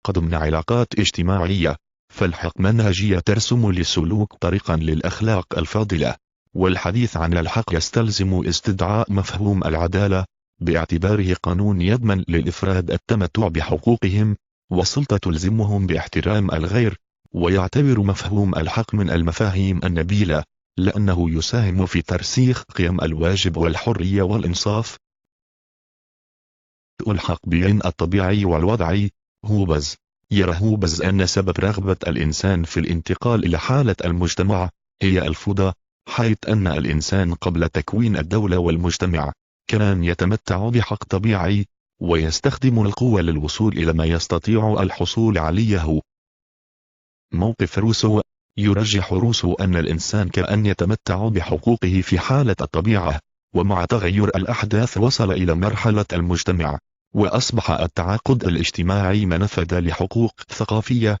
قد من علاقات اجتماعية، فالحق منهجية ترسم للسلوك طريقا للأخلاق الفاضلة، والحديث عن الحق يستلزم استدعاء مفهوم العدالة باعتباره قانون يضمن للإفراد التمتع بحقوقهم وسلطة تلزمهم باحترام الغير، ويعتبر مفهوم الحق من المفاهيم النبيلة لأنه يساهم في ترسيخ قيم الواجب والحرية والإنصاف. الحق بعين الطبيعي والوضعي. هوبز يرى هوبز أن سبب رغبة الإنسان في الانتقال إلى حالة المجتمع هي الفوضى، حيث أن الإنسان قبل تكوين الدولة والمجتمع كان يتمتع بحق طبيعي ويستخدم القوة للوصول إلى ما يستطيع الحصول عليه. موقف روسو. يرجح روسو أن الإنسان كأن يتمتع بحقوقه في حالة الطبيعة، ومع تغير الأحداث وصل إلى مرحلة المجتمع، وأصبح التعاقد الاجتماعي منفذ لحقوق ثقافية.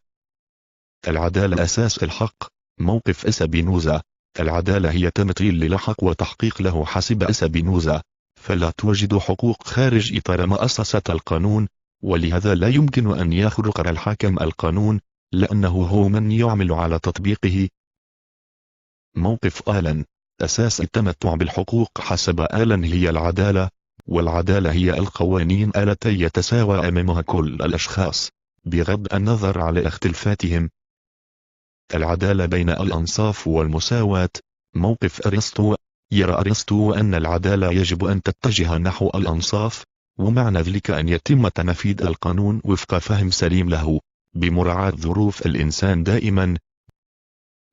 العدالة أساس الحق. موقف اسبينوزا. العدالة هي تمثيل للحق وتحقيق له حسب اسبينوزا، فلا توجد حقوق خارج إطار مؤسسة القانون، ولهذا لا يمكن أن يخرق الحاكم القانون، لأنه هو من يعمل على تطبيقه. موقف آلن. أساس التمتع بالحقوق حسب آلن هي العدالة، والعدالة هي القوانين التي يتساوى أمامها كل الأشخاص بغض النظر على اختلافاتهم. العدالة بين الأنصاف والمساواة. موقف أرسطو. يرى أرسطو أن العدالة يجب أن تتجه نحو الأنصاف، ومعنى ذلك أن يتم تنفيذ القانون وفق فهم سليم له بمراعاة ظروف الإنسان دائما.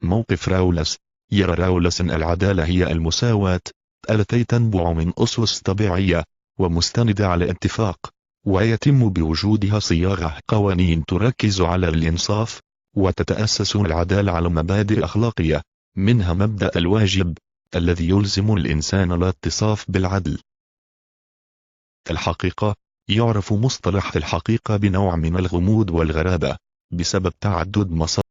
موقف راولس. يرى راولس أن العدالة هي المساواة التي تنبع من أسس طبيعية ومستندة على اتفاق، ويتم بوجودها صياغة قوانين تركز على الإنصاف، وتتأسس العدالة على مبادئ أخلاقية، منها مبدأ الواجب الذي يلزم الإنسان الاتصاف بالعدل. الحقيقة. يعرف مصطلح الحقيقة بنوع من الغموض والغرابة بسبب تعدد مصادر